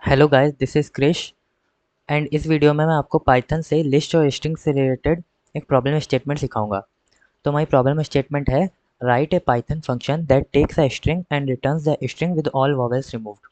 Hello guys, this is Krish and इस video में मैं आपको पाइथन से लिस्ट और स्ट्रिंग से रिलेटेड एक प्रॉब्लम स्टेटमेंट सिखाऊंगा। तो हमारी प्रॉब्लम स्टेटमेंट है right a Python function that takes a string and returns the string with all vowels removed.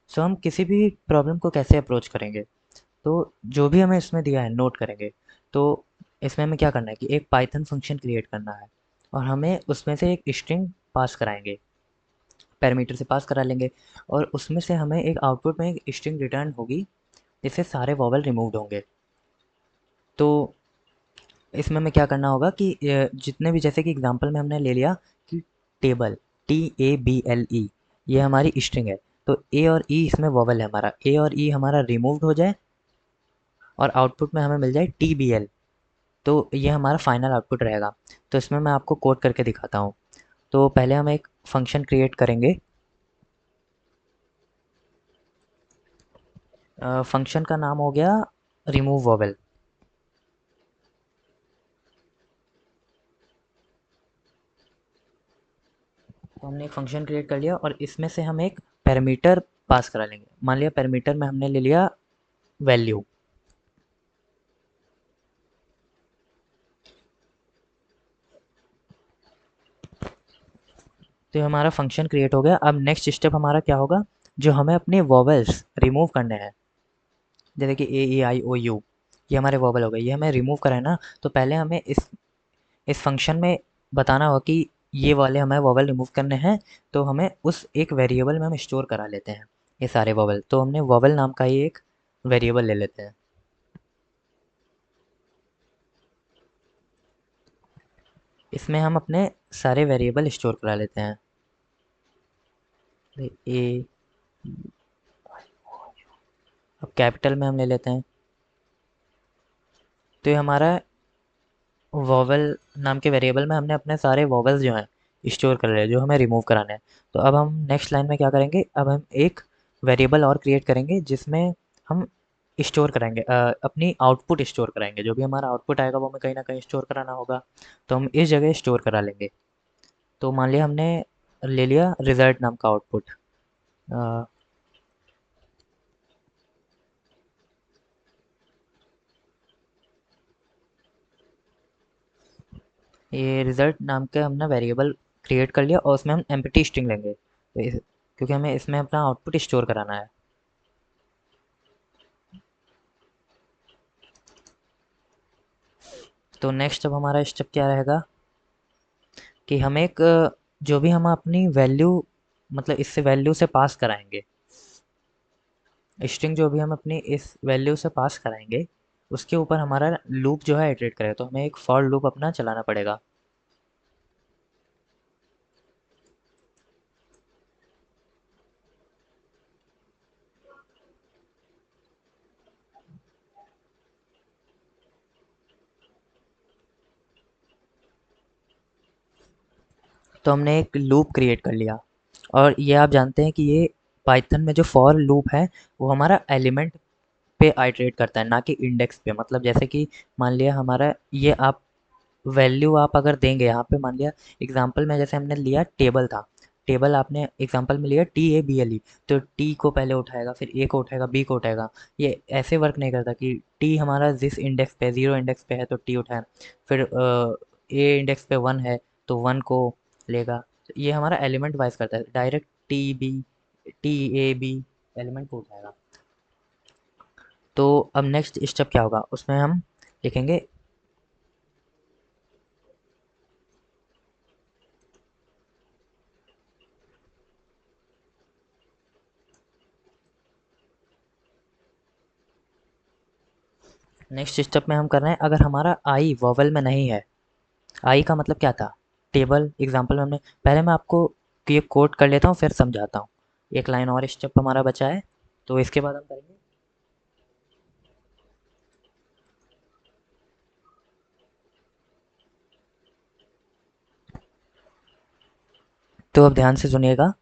So हम किसी भी प्रॉब्लम को कैसे अप्रोच करेंगे, तो जो भी हमें इसमें दिया है नोट करेंगे। तो इसमें हमें क्या करना है कि एक पाइथन फंक्शन क्रिएट करना है और हमें उसमें से एक स्ट्रिंग पास कराएंगे, पैरामीटर से पास करा लेंगे और उसमें से हमें एक आउटपुट में एक स्ट्रिंग रिटर्न होगी जिससे सारे वॉवल रिमूव्ड होंगे। तो इसमें हमें क्या करना होगा कि जितने भी, जैसे कि एग्जांपल में हमने ले लिया कि टेबल, TABLE, ये हमारी स्ट्रिंग है। तो ए और ई इसमें वॉवल है, हमारा ए और ई हमारा रिमूव्ड हो जाए और आउटपुट में हमें मिल जाए TBL। तो ये हमारा फाइनल आउटपुट रहेगा। तो इसमें मैं आपको कोड करके दिखाता हूँ। तो पहले हम एक फंक्शन क्रिएट करेंगे। फंक्शन का नाम हो गया रिमूव वॉवल। तो हमने एक फंक्शन क्रिएट कर लिया और इसमें से हम एक पैरामीटर पास करा लेंगे। मान लिया पैरामीटर में हमने ले लिया वैल्यू। तो ये हमारा फंक्शन क्रिएट हो गया। अब नेक्स्ट स्टेप हमारा क्या होगा, जो हमें अपने वॉवेल्स रिमूव करने हैं, जैसे कि A E I O U, ये हमारे वॉवल हो गए, ये हमें रिमूव करा है ना। तो पहले हमें इस फंक्शन में बताना होगा कि ये वाले हमें वॉवल रिमूव करने हैं। तो हमें उस एक वेरिएबल में हम स्टोर करा लेते हैं ये सारे वॉवल। तो हमने वॉवल नाम का ही एक वेरिएबल ले लेते हैं। इसमें हम अपने सारे वेरिएबल स्टोर करा लेते हैं। ए, अब कैपिटल में हम ले लेते हैं। तो ये हमारा वॉवेल नाम के वेरिएबल में हमने अपने सारे वॉवेल्स जो हैं स्टोर कर लिए, जो हमें रिमूव कराने हैं। तो अब हम नेक्स्ट लाइन में क्या करेंगे, अब हम एक वेरिएबल और क्रिएट करेंगे जिसमें हम स्टोर कराएंगे, अपनी आउटपुट स्टोर कराएंगे। जो भी हमारा आउटपुट आएगा वो हमें कहीं ना कहीं स्टोर कराना होगा। तो हम इस जगह स्टोर करा लेंगे। तो मान लिया हमने ले लिया रिजल्ट नाम का आउटपुट। ये रिजल्ट नाम का हमने वेरिएबल क्रिएट कर लिया और उसमें हम एम्प्टी स्ट्रिंग लेंगे, क्योंकि हमें इसमें अपना आउटपुट स्टोर कराना है। तो नेक्स्ट अब हमारा स्टेप क्या रहेगा कि हम एक जो भी हम अपनी वैल्यू, मतलब इससे वैल्यू से पास कराएंगे, स्ट्रिंग जो भी हम अपनी इस वैल्यू से पास कराएंगे उसके ऊपर हमारा लूप जो है इटरेट करेगा। तो हमें एक फॉर लूप अपना चलाना पड़ेगा। तो हमने एक लूप क्रिएट कर लिया और ये आप जानते हैं कि ये पाइथन में जो फॉर लूप है वो हमारा एलिमेंट पे आइटरेट करता है, ना कि इंडेक्स पे। मतलब जैसे कि मान लिया हमारा ये आप वैल्यू आप अगर देंगे यहाँ पे, मान लिया एग्जांपल में जैसे हमने लिया टेबल था, टेबल आपने एग्जांपल में लिया TABLE। तो टी को पहले उठाएगा, फिर ए को उठाएगा, बी को उठाएगा। ये ऐसे वर्क नहीं करता कि टी हमारा जिस इंडेक्स पे, 0 इंडेक्स पे है तो टी उठाए, फिर ए इंडेक्स पे 1 है तो 1 को लेगा। तो ये हमारा एलिमेंट वाइज करता है, डायरेक्ट TAB एलिमेंट को उठाएगा। तो अब नेक्स्ट स्टेप क्या होगा, उसमें हम लिखेंगे। नेक्स्ट स्टेप में हम कर रहे हैं, अगर हमारा आई वॉवल में नहीं है, आई का मतलब क्या था, टेबल एग्जांपल में हमने, पहले मैं आपको ये कोड कर लेता हूँ फिर समझाता हूँ। एक लाइन और स्टेप हमारा बचा है, तो इसके बाद हम करेंगे। तो अब ध्यान से सुनिएगा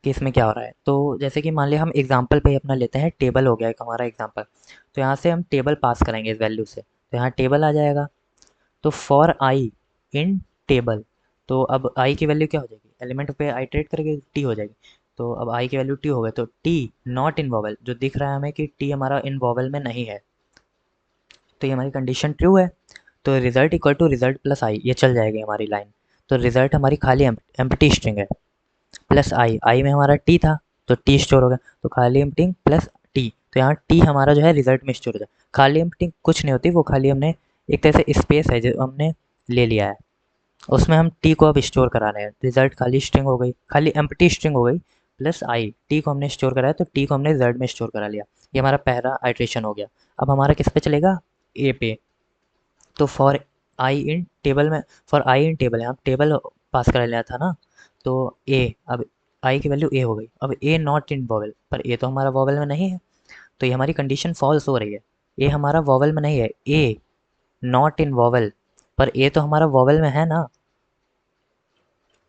कि इसमें क्या हो रहा है। तो जैसे कि मान लिया हम एग्जांपल पे ही अपना लेते हैं, टेबल हो गया एक हमारा एग्जांपल। तो यहाँ से हम टेबल पास करेंगे इस वैल्यू से, तो यहाँ टेबल आ जाएगा। तो फॉर आई इन टेबल, तो अब आई की वैल्यू क्या हो जाएगी, एलिमेंट पे आइटरेट करके टी हो जाएगी। तो अब आई की वैल्यू टी हो गई, तो टी नॉट इन वॉवल, जो दिख रहा है हमें कि टी हमारा इन वॉवल में नहीं है, तो ये हमारी कंडीशन ट्रू है। तो result equal to result plus i, ये चल जाएगी हमारी लाइन। तो रिजल्ट हमारी खाली एम्प्टी स्ट्रिंग है, प्लस आई, आई में हमारा टी था तो टी स्टोर हो गया, तो खाली एम्प्टी प्लस टी, तो यहाँ टी हमारा जो है रिजल्ट में स्टोर हो जाए। खाली एम्प्टी कुछ नहीं होती, वो खाली हमने एक तरह से स्पेस है जो हमने ले लिया है, उसमें हम टी को अब स्टोर करा रहे हैं। रिजल्ट खाली स्ट्रिंग हो गई, खाली एम्प्टी स्ट्रिंग हो गई, प्लस आई, टी को हमने स्टोर कराया तो टी को हमने रिजल्ट में स्टोर करा लिया। ये हमारा पहला आइट्रेशन हो गया। अब हमारा किस पे चलेगा, ए पे। तो फॉर आई इन टेबल में, फॉर आई इन टेबल है, हम टेबल पास करा लिया था ना, तो ए, अब आई की वैल्यू ए हो गई। अब ए नॉट इन वॉवल, पर ए तो हमारा वॉवल में नहीं है, तो ये हमारी कंडीशन फॉल्स हो रही है। ए हमारा वॉवल में नहीं है, ए नॉट इन वॉवल, पर ए तो हमारा वॉवल में है ना,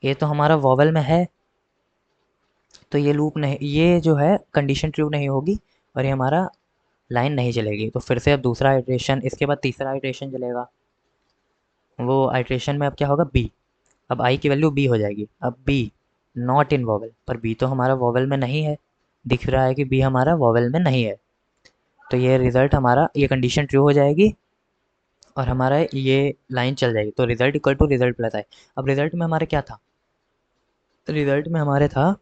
ए तो हमारा वॉवल में है, तो ये लूप नहीं, ये जो है कंडीशन ट्रू नहीं होगी और ये हमारा लाइन नहीं चलेगी। तो फिर से अब दूसरा आइट्रेशन, इसके बाद तीसरा आइट्रेशन चलेगा। वो आइट्रेशन में अब क्या होगा, बी, अब आई की वैल्यू बी हो जाएगी। अब बी नॉट इन वॉवल, पर बी तो हमारा वॉवल में नहीं है, दिख रहा है कि बी हमारा वॉवल में नहीं है, तो ये रिजल्ट हमारा, ये कंडीशन ट्रू हो जाएगी और हमारा ये लाइन चल जाएगी। तो result equal to result plus i. अब रिजल्ट में हमारे क्या था, रिजल्ट में हमारे था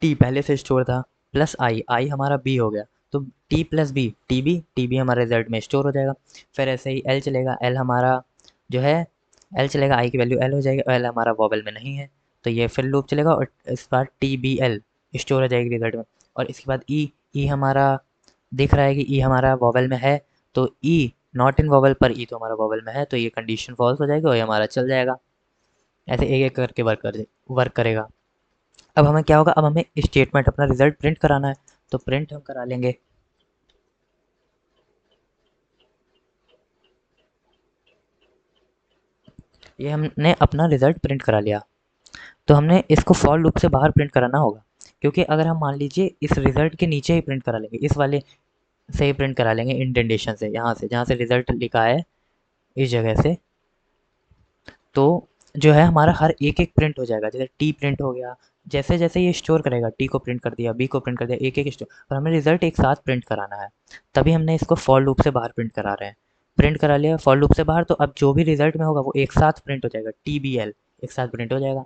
टी पहले से स्टोर था, प्लस आई, आई हमारा बी हो गया, तो T plus B, T B हमारे रिजल्ट में स्टोर हो जाएगा। फिर ऐसे ही एल चलेगा, एल हमारा जो है, एल चलेगा, आई की वैल्यू एल हो जाएगी, एल हमारा वॉवल में नहीं है, तो ये फिर लूप चलेगा और इस बार टी बी एल स्टोर हो जाएगी रिजल्ट में। और इसके बाद ई, ई हमारा दिख रहा है कि ई हमारा वॉवल में है, तो ई नॉट इन वॉवल, पर ई तो हमारा वॉवल में है, तो ये कंडीशन फॉल्स हो जाएगी और ये हमारा चल जाएगा। ऐसे एक एक करके वर्क करेगा। अब हमें क्या होगा, अब हमें स्टेटमेंट अपना रिजल्ट प्रिंट कराना है, तो प्रिंट हम करा लेंगे। ये हमने अपना रिजल्ट प्रिंट करा लिया, तो हमने इसको फॉर लूप से बाहर प्रिंट कराना होगा, क्योंकि अगर हम मान लीजिए इस रिजल्ट के नीचे ही प्रिंट करा लेंगे, इस वाले से ही प्रिंट करा लेंगे इंडेंटेशन से, यहाँ से जहाँ से रिजल्ट लिखा है इस जगह से, तो जो है हमारा हर एक एक प्रिंट हो जाएगा। जैसे टी प्रिंट हो गया, जैसे जैसे ये स्टोर करेगा, टी को प्रिंट कर दिया, बी को प्रिंट कर दिया, एक एक स्टोर, पर हमें रिजल्ट एक साथ प्रिंट कराना है, तभी हमने इसको फॉर लूप से बाहर प्रिंट करा रहे हैं। प्रिंट करा लिया फॉर लूप से बाहर, तो अब जो भी रिजल्ट में होगा वो एक साथ प्रिंट हो जाएगा, टी बी एल एक साथ प्रिंट हो जाएगा।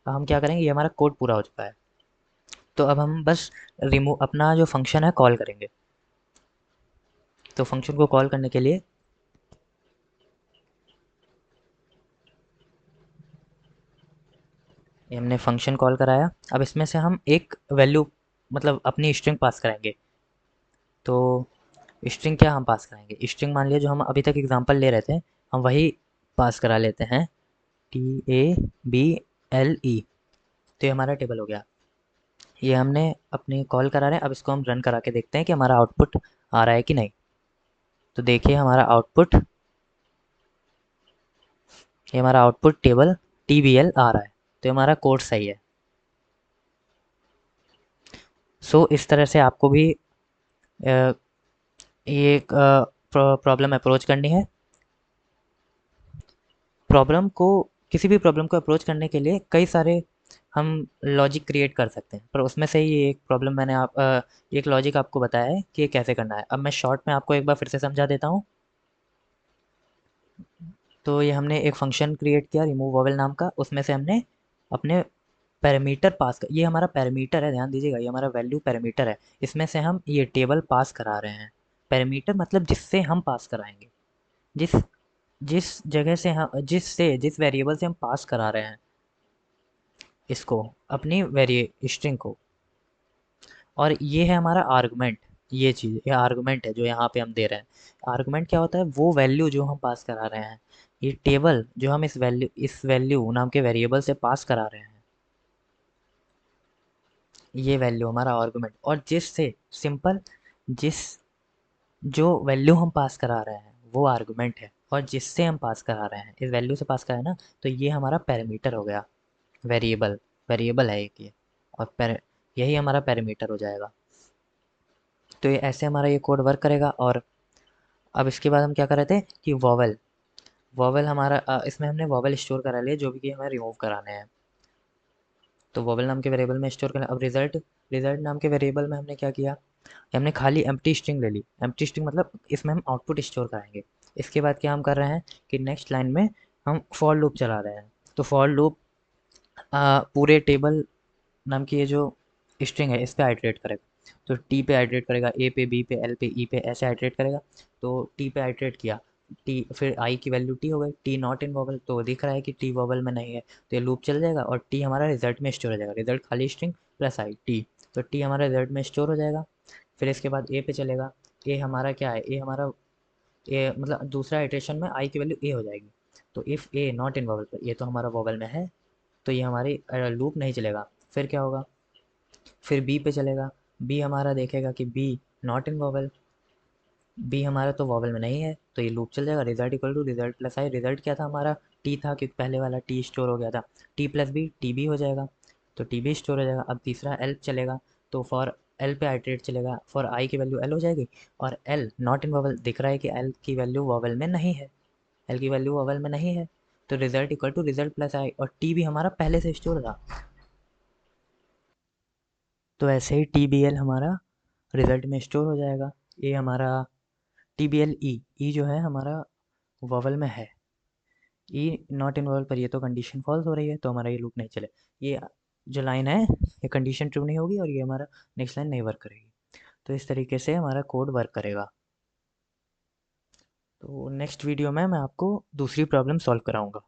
अब हम क्या करेंगे, ये हमारा कोड पूरा हो चुका है, तो अब हम बस रिमूव अपना जो फंक्शन है कॉल करेंगे। तो फंक्शन को कॉल करने के लिए ये हमने फंक्शन कॉल कराया। अब इसमें से हम एक वैल्यू, मतलब अपनी स्ट्रिंग पास कराएंगे। तो स्ट्रिंग क्या हम पास कराएंगे, स्ट्रिंग मान लिया जो हम अभी तक एग्जांपल ले रहे थे, हम वही पास करा लेते हैं, T A B L E, तो ये हमारा टेबल हो गया। ये हमने अपने कॉल करा रहे हैं, अब इसको हम रन करा के देखते हैं कि हमारा आउटपुट आ रहा है कि नहीं। तो देखिए हमारा आउटपुट, ये हमारा output table T B L आ रहा है, तो ये हमारा कोड सही है। सो इस तरह से आपको भी ये एक प्रॉब्लम अप्रोच करनी है। प्रॉब्लम को, किसी भी प्रॉब्लम को अप्रोच करने के लिए कई सारे हम लॉजिक क्रिएट कर सकते हैं, पर उसमें से ही एक प्रॉब्लम मैंने एक लॉजिक आपको बताया है कि ये कैसे करना है। अब मैं शॉर्ट में आपको एक बार फिर से समझा देता हूँ। तो ये हमने एक फंक्शन क्रिएट किया रिमूव वॉवेल नाम का, उसमें से हमने अपने पैरामीटर पास कर, ये हमारा पैरामीटर है, ध्यान दीजिएगा, ये हमारा वैल्यू पैरामीटर है, इसमें से हम ये टेबल पास करा रहे हैं। पैरामीटर मतलब जिससे हम पास कराएंगे, जिस जिस जगह से हम, जिस वेरिएबल से हम पास करा रहे हैं इसको, अपनी वेरिए स्ट्रिंग को, और ये है हमारा आर्गुमेंट। ये चीज़, ये आर्गुमेंट है जो यहाँ पे हम दे रहे हैं। आर्गुमेंट क्या होता है, वो वैल्यू जो हम पास करा रहे हैं, ये टेबल जो हम इस वैल्यू नाम के वेरिएबल से पास करा रहे हैं, ये वैल्यू हमारा आर्गुमेंट। और जिससे सिंपल, जिस जो वैल्यू हम पास करा रहे हैं वो आर्गुमेंट है, और जिससे हम पास करा रहे हैं इस वैल्यू से पास करा है ना, तो ये हमारा पैरामीटर हो गया, वेरिएबल, वेरिएबल है एक ये, और यही हमारा पैरामीटर हो जाएगा। तो ये ऐसे हमारा ये कोड वर्क करेगा। और अब इसके बाद हम क्या कर रहे थे कि वॉवल, वॉवल हमारा इसमें हमने वॉवल स्टोर करा लिया जो भी कि हमें रिमूव कराने हैं। तो वोवेल नाम के वेरिएबल में स्टोर करना। अब रिजल्ट, रिजल्ट नाम के वेरिएबल में हमने क्या किया, हमने खाली एम्प्टी स्ट्रिंग ले ली। एम्प्टी स्ट्रिंग मतलब इसमें हम आउटपुट स्टोर कराएंगे। इसके बाद क्या हम कर रहे हैं कि नेक्स्ट लाइन में हम फॉर लूप चला रहे हैं। तो फॉर लूप पूरे टेबल नाम की ये जो स्ट्रिंग है इस पे आइटरेट करेगा। तो टी पे आइटरेट करेगा, ए पे, बी पे, एल पे, ई पे, ऐसे आइटरेट करेगा। तो टी पे आइटरेट किया, टी फिर आई की वैल्यू टी हो गई, टी नॉट इन वोवल, तो दिख रहा है कि टी वोवल में नहीं है, तो ये लूप चल जाएगा और टी हमारा रिजल्ट में स्टोर हो जाएगा। रिजल्ट खाली स्ट्रिंग प्लस आई टी, तो टी हमारा रिजल्ट में स्टोर हो जाएगा। फिर इसके बाद ए पे चलेगा। ए हमारा क्या है, ए हमारा ए मतलब दूसरा इटरेशन में आई की वैल्यू ए हो जाएगी। तो if A not in vowel, पर ये तो हमारा वोवल में है, तो ये हमारी लूप नहीं चलेगा। फिर क्या होगा, फिर बी पे चलेगा। बी हमारा देखेगा कि B not in vowel, B हमारा तो वोवल में नहीं है, तो ये लूप चल जाएगा। Result equal to result plus I, result क्या था हमारा, टी था, क्योंकि पहले वाला टी स्टोर हो गया था। T plus B, T B हो जाएगा, तो टी बी स्टोर हो जाएगा। अब तीसरा एल चलेगा, तो फॉर एल पे आइटरेट चलेगा, फॉर आई की वैल्यू एल हो जाएगी, और एल नॉट इन वोवल, दिख रहा है कि एल की वैल्यू वोवल में नहीं है, एल की वैल्यू वोवल में नहीं है, तो result equal to result plus i, और टी भी हमारा पहले से स्टोर था। तो ऐसे ही टी बी एल हमारा रिजल्ट में स्टोर हो जाएगा। ये हमारा टी बी एल ई, ई जो है हमारा वोवल में है, ई नॉट इन वोवल पर ये तो कंडीशन फॉल्स हो रही है, तो हमारा ये लूप नहीं चले। ये जो लाइन है ये कंडीशन ट्रू नहीं होगी और ये हमारा नेक्स्ट लाइन नहीं वर्क करेगी। तो इस तरीके से हमारा कोड वर्क करेगा। तो नेक्स्ट वीडियो में मैं आपको दूसरी प्रॉब्लम सॉल्व कराऊंगा।